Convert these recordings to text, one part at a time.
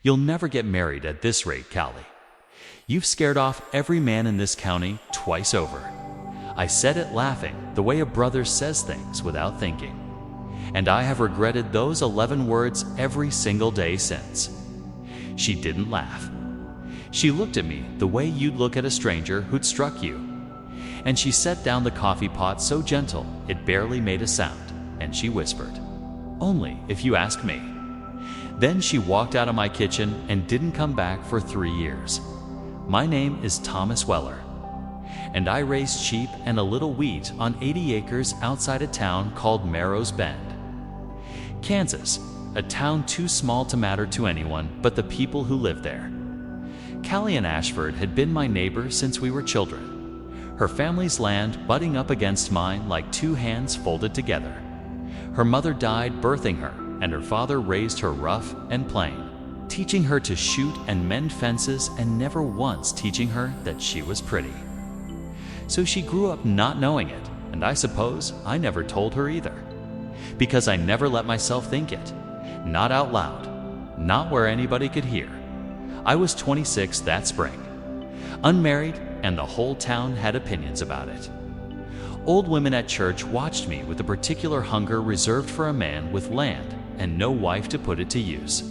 You'll never get married at this rate, Callie. You've scared off every man in this county twice over." I said it laughing, the way a brother says things without thinking. And I have regretted those 11 words every single day since. She didn't laugh. She looked at me the way you'd look at a stranger who'd struck you. And she set down the coffee pot so gentle it barely made a sound, and she whispered, "Only if you ask me." Then she walked out of my kitchen and didn't come back for 3 years. My name is Thomas Weller, and I raised sheep and a little wheat on 80 acres outside a town called Marrow's Bend, Kansas, a town too small to matter to anyone but the people who live there. Callie and Ashford had been my neighbor since we were children, her family's land butting up against mine like two hands folded together. Her mother died birthing her, and her father raised her rough and plain, teaching her to shoot and mend fences and never once teaching her that she was pretty. So she grew up not knowing it, and I suppose I never told her either, because I never let myself think it, not out loud, not where anybody could hear. I was 26 that spring, unmarried, and the whole town had opinions about it. Old women at church watched me with a particular hunger reserved for a man with land and no wife to put it to use.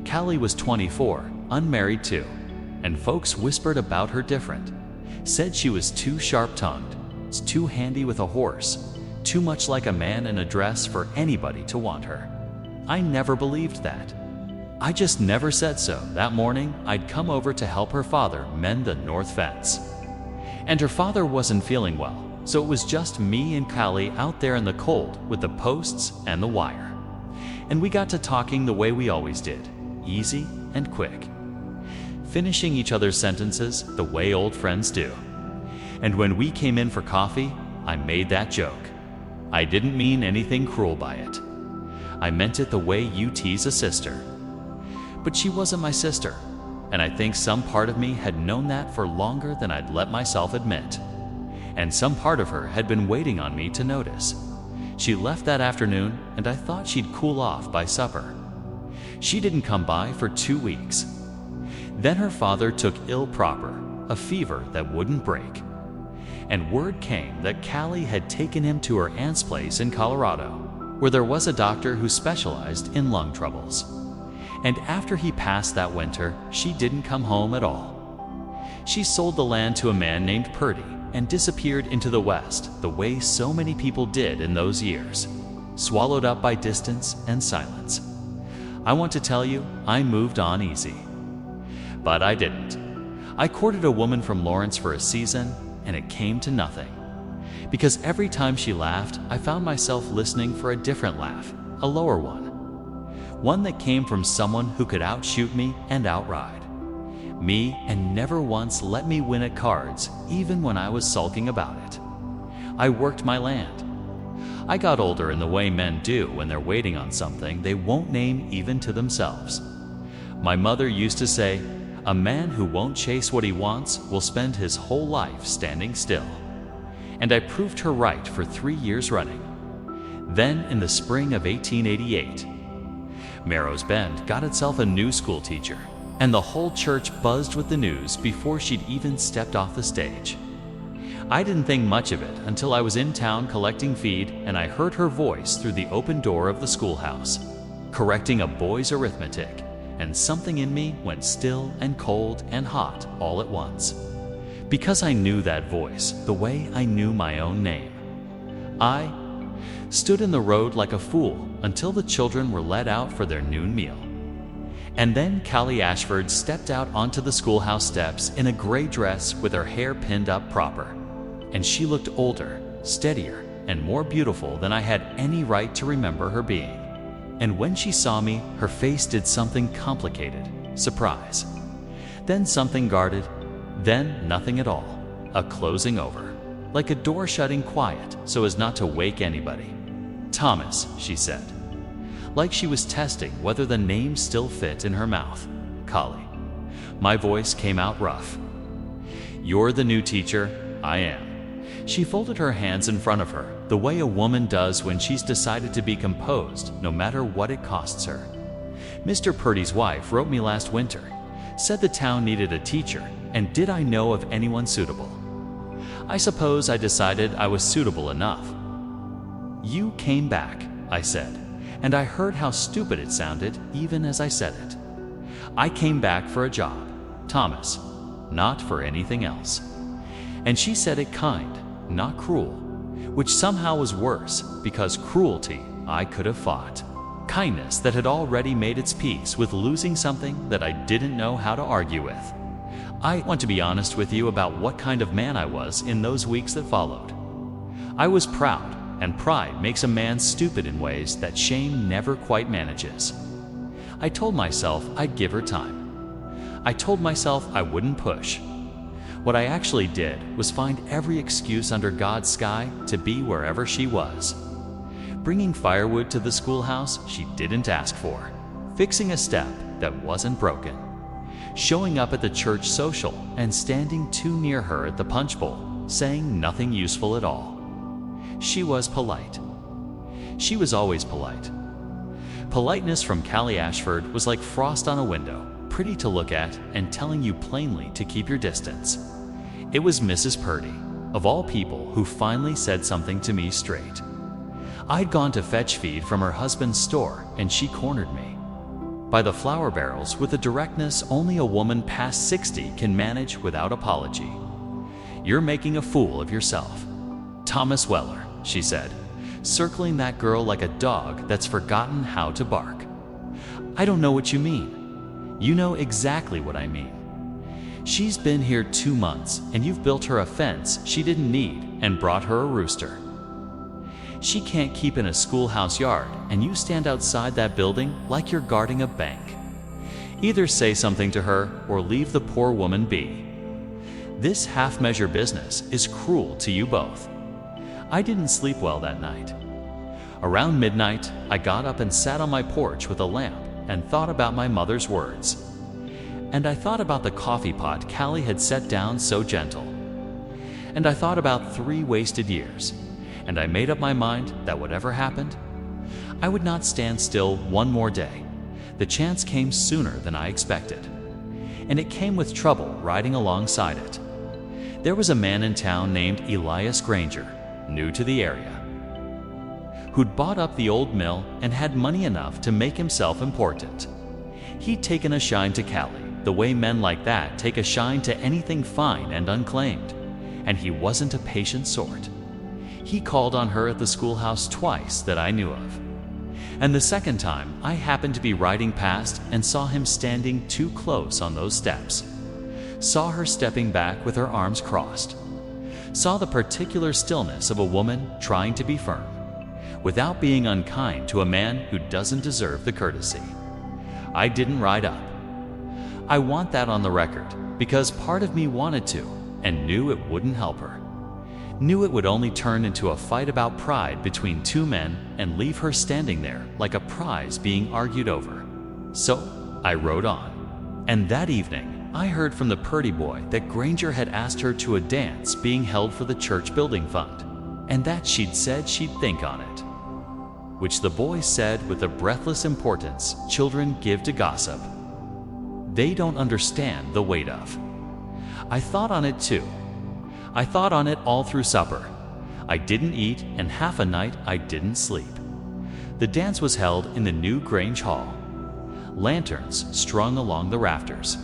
Callie was 24, unmarried too, and folks whispered about her different, said she was too sharp-tongued, too handy with a horse, too much like a man in a dress for anybody to want her. I never believed that. I just never said so. That morning, I'd come over to help her father mend the north fence. And her father wasn't feeling well, so it was just me and Callie out there in the cold with the posts and the wire. And we got to talking the way we always did, easy and quick, finishing each other's sentences the way old friends do. And when we came in for coffee, I made that joke. I didn't mean anything cruel by it. I meant it the way you tease a sister. But she wasn't my sister, and I think some part of me had known that for longer than I'd let myself admit. And some part of her had been waiting on me to notice. She left that afternoon, and I thought she'd cool off by supper. She didn't come by for 2 weeks. Then her father took ill proper, a fever that wouldn't break. And word came that Callie had taken him to her aunt's place in Colorado, where there was a doctor who specialized in lung troubles. And after he passed that winter, she didn't come home at all. She sold the land to a man named Purdy and disappeared into the West the way so many people did in those years, swallowed up by distance and silence. I want to tell you, I moved on easy. But I didn't. I courted a woman from Lawrence for a season, and it came to nothing. Because every time she laughed, I found myself listening for a different laugh, a lower one. One that came from someone who could outshoot me and outride me and never once let me win at cards, even when I was sulking about it. I worked my land. I got older in the way men do when they're waiting on something they won't name even to themselves. My mother used to say, "A man who won't chase what he wants will spend his whole life standing still." And I proved her right for 3 years running. Then, in the spring of 1888, Marrow's Bend got itself a new school teacher, and the whole church buzzed with the news before she'd even stepped off the stage. I didn't think much of it until I was in town collecting feed and I heard her voice through the open door of the schoolhouse, correcting a boy's arithmetic, and something in me went still and cold and hot all at once. Because I knew that voice the way I knew my own name. I stood in the road like a fool until the children were let out for their noon meal. And then Callie Ashford stepped out onto the schoolhouse steps in a gray dress with her hair pinned up proper. And she looked older, steadier, and more beautiful than I had any right to remember her being. And when she saw me, her face did something complicated, surprise. Then something guarded, then nothing at all, a closing over, like a door shutting quiet so as not to wake anybody. "Thomas," she said, like she was testing whether the name still fit in her mouth. "Callie." My voice came out rough. "You're the new teacher." "I am." She folded her hands in front of her, the way a woman does when she's decided to be composed, no matter what it costs her. Mr. Purdy's wife wrote me last winter, said the town needed a teacher, and did I know of anyone suitable? I suppose I decided I was suitable enough. You came back, I said, and I heard how stupid it sounded even as I said it. I came back for a job, Thomas, not for anything else. And she said it kind, not cruel, which somehow was worse because cruelty I could have fought. Kindness that had already made its peace with losing something that I didn't know how to argue with. I want to be honest with you about what kind of man I was in those weeks that followed. I was proud, and pride makes a man stupid in ways that shame never quite manages. I told myself I'd give her time. I told myself I wouldn't push. What I actually did was find every excuse under God's sky to be wherever she was. Bringing firewood to the schoolhouse she didn't ask for. Fixing a step that wasn't broken. Showing up at the church social and standing too near her at the punch bowl, saying nothing useful at all. She was polite. She was always polite. Politeness from Callie Ashford was like frost on a window, pretty to look at and telling you plainly to keep your distance. It was Mrs. Purdy, of all people, who finally said something to me straight. I'd gone to fetch feed from her husband's store and she cornered me. By the flour barrels with a directness only a woman past 60 can manage without apology. You're making a fool of yourself. Thomas Weller, she said, circling that girl like a dog that's forgotten how to bark. I don't know what you mean. You know exactly what I mean. She's been here 2 months and you've built her a fence she didn't need and brought her a rooster. She can't keep in a schoolhouse yard and you stand outside that building like you're guarding a bank. Either say something to her or leave the poor woman be. This half-measure business is cruel to you both. I didn't sleep well that night. Around midnight, I got up and sat on my porch with a lamp and thought about my mother's words. And I thought about the coffee pot Callie had set down so gentle. And I thought about 3 wasted years. And I made up my mind that whatever happened, I would not stand still one more day. The chance came sooner than I expected. And it came with trouble riding alongside it. There was a man in town named Elias Granger, new to the area, who'd bought up the old mill and had money enough to make himself important. He'd taken a shine to Callie, the way men like that take a shine to anything fine and unclaimed, and he wasn't a patient sort. He called on her at the schoolhouse twice that I knew of. And the second time, I happened to be riding past and saw him standing too close on those steps. Saw her stepping back with her arms crossed. Saw the particular stillness of a woman trying to be firm, without being unkind to a man who doesn't deserve the courtesy. I didn't ride up. I want that on the record, because part of me wanted to, and knew it wouldn't help her. Knew it would only turn into a fight about pride between 2 men and leave her standing there like a prize being argued over. So I rode on. And that evening, I heard from the Purdy boy that Granger had asked her to a dance being held for the church building fund, and that she'd said she'd think on it. Which the boy said with the breathless importance children give to gossip. They don't understand the weight of. I thought on it too. I thought on it all through supper. I didn't eat, and half a night I didn't sleep. The dance was held in the new Grange Hall. Lanterns strung along the rafters.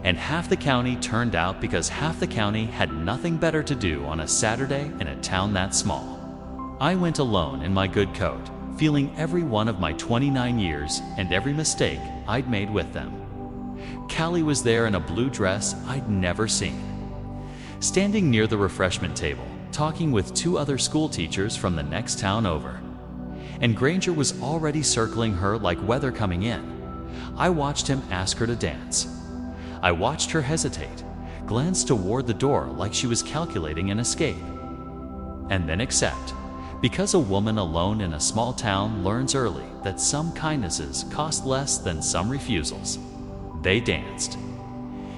And half the county turned out because half the county had nothing better to do on a Saturday in a town that small. I went alone in my good coat, feeling every one of my 29 years and every mistake I'd made with them. Callie was there in a blue dress I'd never seen. Standing near the refreshment table, talking with 2 other school teachers from the next town over. And Granger was already circling her like weather coming in. I watched him ask her to dance. I watched her hesitate, glance toward the door like she was calculating an escape. And then accept, because a woman alone in a small town learns early that some kindnesses cost less than some refusals. They danced.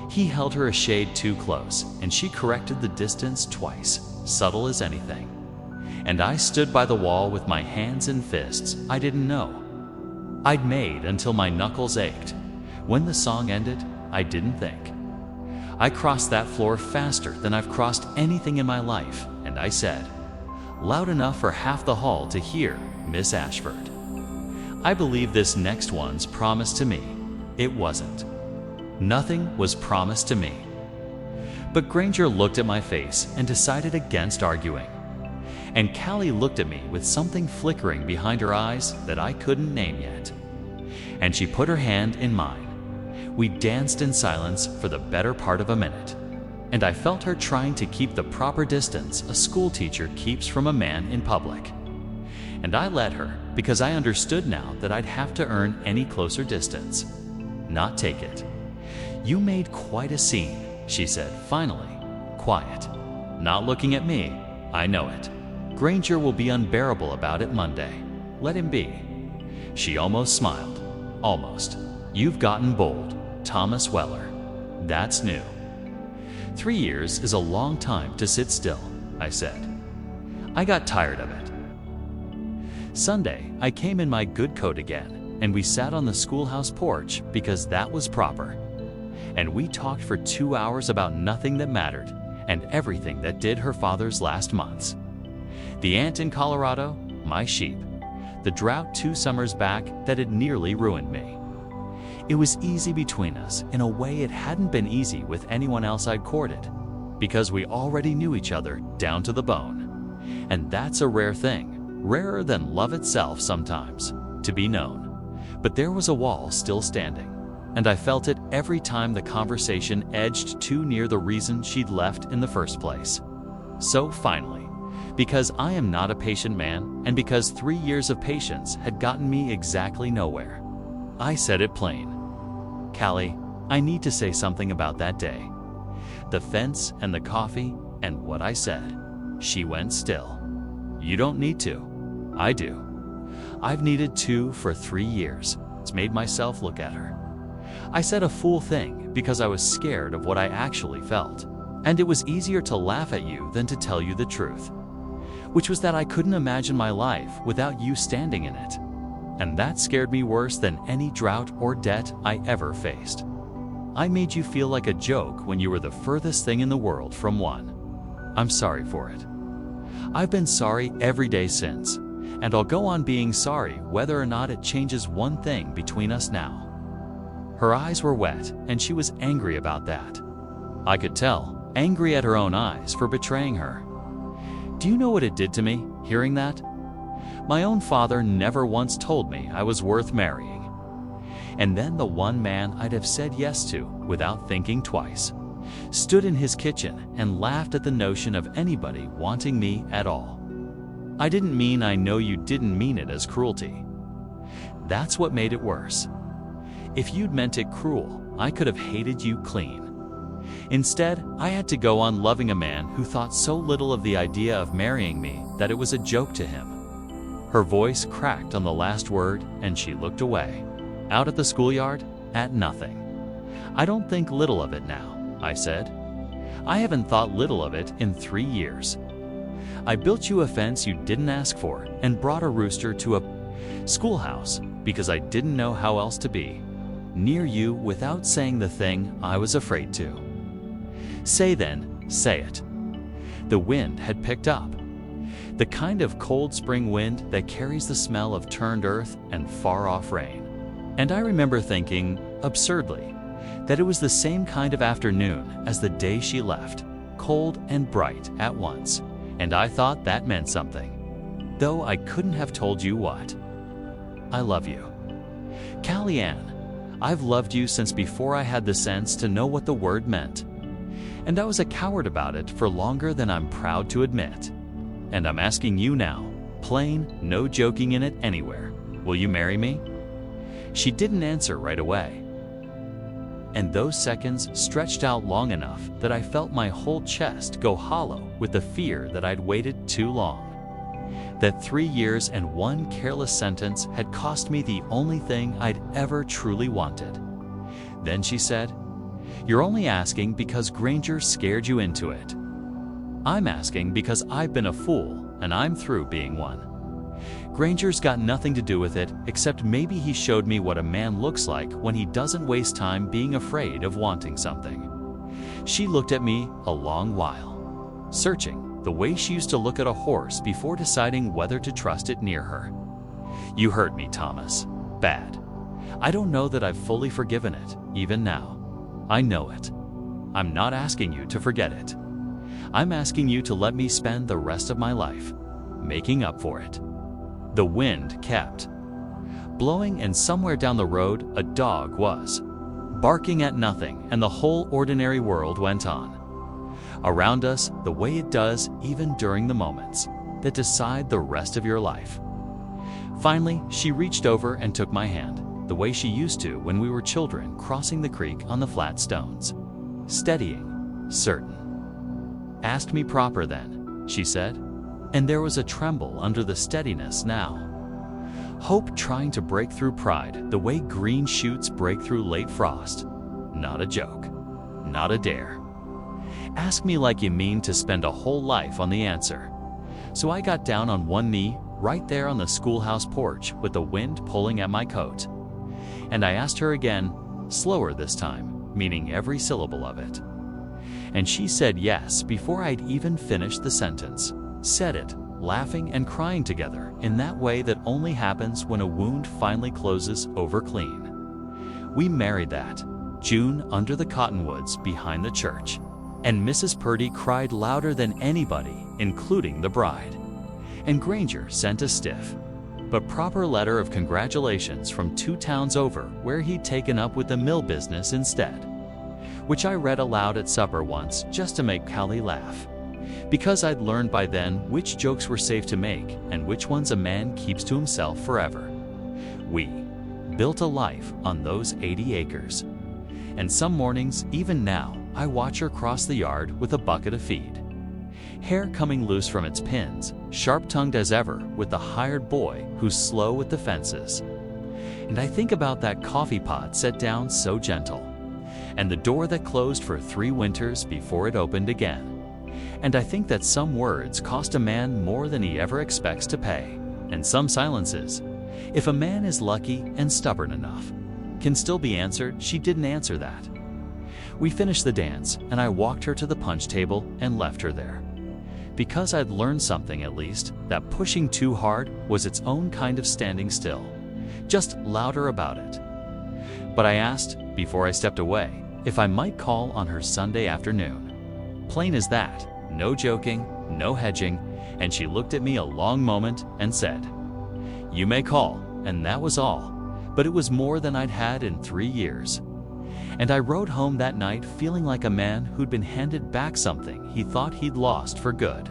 He held her a shade too close, and she corrected the distance twice, subtle as anything. And I stood by the wall with my hands in fists I didn't know. I'd made until my knuckles ached. When the song ended, I didn't think. I crossed that floor faster than I've crossed anything in my life, and I said, loud enough for half the hall to hear, Miss Ashford. I believe this next one's promised to me. It wasn't. Nothing was promised to me. But Granger looked at my face and decided against arguing. And Callie looked at me with something flickering behind her eyes that I couldn't name yet. And she put her hand in mine. We danced in silence for the better part of a minute, and I felt her trying to keep the proper distance a schoolteacher keeps from a man in public. And I let her because I understood now that I'd have to earn any closer distance, not take it. You made quite a scene, she said finally, quiet. Not looking at me, I know it. Granger will be unbearable about it Monday. Let him be. She almost smiled. Almost. You've gotten bold, Thomas Weller. That's new. 3 years is a long time to sit still, I said. I got tired of it. Sunday, I came in my good coat again, and we sat on the schoolhouse porch because that was proper. And we talked for 2 hours about nothing that mattered and everything that did her father's last months. The aunt in Colorado, my sheep, the drought 2 summers back that had nearly ruined me. It was easy between us in a way it hadn't been easy with anyone else I'd courted, because we already knew each other down to the bone. And that's a rare thing, rarer than love itself sometimes, to be known. But there was a wall still standing, and I felt it every time the conversation edged too near the reason she'd left in the first place. So finally, because I am not a patient man, and because 3 years of patience had gotten me exactly nowhere, I said it plain. Callie, I need to say something about that day. The fence and the coffee and what I said. She went still. You don't need to. I do. I've needed to for 3 years. It's made myself look at her. I said a fool thing because I was scared of what I actually felt. And it was easier to laugh at you than to tell you the truth, which was that I couldn't imagine my life without you standing in it. And that scared me worse than any drought or debt I ever faced. I made you feel like a joke when you were the furthest thing in the world from one. I'm sorry for it. I've been sorry every day since, and I'll go on being sorry whether or not it changes one thing between us now. Her eyes were wet, and she was angry about that. I could tell, angry at her own eyes for betraying her. Do you know what it did to me, hearing that? My own father never once told me I was worth marrying. And then the one man I'd have said yes to without thinking twice stood in his kitchen and laughed at the notion of anybody wanting me at all. I didn't mean I know you didn't mean it as cruelty. That's what made it worse. If you'd meant it cruel, I could have hated you clean. Instead, I had to go on loving a man who thought so little of the idea of marrying me that it was a joke to him. Her voice cracked on the last word, and she looked away. Out at the schoolyard, at nothing. I don't think little of it now, I said. I haven't thought little of it in 3 years. I built you a fence you didn't ask for and brought a rooster to a schoolhouse because I didn't know how else to be near you without saying the thing I was afraid to. Say then, say it. The wind had picked up. The kind of cold spring wind that carries the smell of turned earth and far-off rain. And I remember thinking, absurdly, that it was the same kind of afternoon as the day she left, cold and bright at once. And I thought that meant something, though I couldn't have told you what. I love you. Callie Ann, I've loved you since before I had the sense to know what the word meant. And I was a coward about it for longer than I'm proud to admit. And I'm asking you now, plain, no joking in it anywhere. Will you marry me? She didn't answer right away. And those seconds stretched out long enough that I felt my whole chest go hollow with the fear that I'd waited too long. That 3 years and one careless sentence had cost me the only thing I'd ever truly wanted. Then she said, "You're only asking because Granger scared you into it. I'm asking because I've been a fool and I'm through being one. Granger's got nothing to do with it, except maybe he showed me what a man looks like when he doesn't waste time being afraid of wanting something. She looked at me a long while, searching, the way she used to look at a horse before deciding whether to trust it near her. You hurt me, Thomas. Bad. I don't know that I've fully forgiven it, even now. I know it. I'm not asking you to forget it. I'm asking you to let me spend the rest of my life making up for it. The wind kept blowing, and somewhere down the road a dog was barking at nothing, and the whole ordinary world went on around us the way it does even during the moments that decide the rest of your life. Finally, she reached over and took my hand, the way she used to when we were children crossing the creek on the flat stones. Steadying, certain. Asked me proper then, she said, and there was a tremble under the steadiness now. Hope trying to break through pride the way green shoots break through late frost. Not a joke. Not a dare. Ask me like you mean to spend a whole life on the answer. So I got down on one knee right there on the schoolhouse porch with the wind pulling at my coat. And I asked her again, slower this time, meaning every syllable of it. And she said yes before I'd even finished the sentence. Said it, laughing and crying together in that way that only happens when a wound finally closes over clean. We married that June under the cottonwoods behind the church, and Mrs. Purdy cried louder than anybody, including the bride. And Granger sent a stiff but proper letter of congratulations from 2 towns over where he'd taken up with the mill business instead, which I read aloud at supper once just to make Callie laugh, because I'd learned by then which jokes were safe to make and which ones a man keeps to himself forever. We built a life on those 80 acres, and some mornings, even now, I watch her cross the yard with a bucket of feed, hair coming loose from its pins, sharp-tongued as ever with the hired boy who's slow with the fences. And I think about that coffee pot set down so gentle, and the door that closed for 3 winters before it opened again. And I think that some words cost a man more than he ever expects to pay, and some silences, if a man is lucky and stubborn enough, can still be answered. She didn't answer that. We finished the dance, and I walked her to the punch table and left her there, because I'd learned something at least, that pushing too hard was its own kind of standing still, just louder about it. But I asked, before I stepped away, if I might call on her Sunday afternoon. Plain as that, no joking, no hedging, and she looked at me a long moment and said, "You may call," and that was all, but it was more than I'd had in 3 years. And I rode home that night feeling like a man who'd been handed back something he thought he'd lost for good.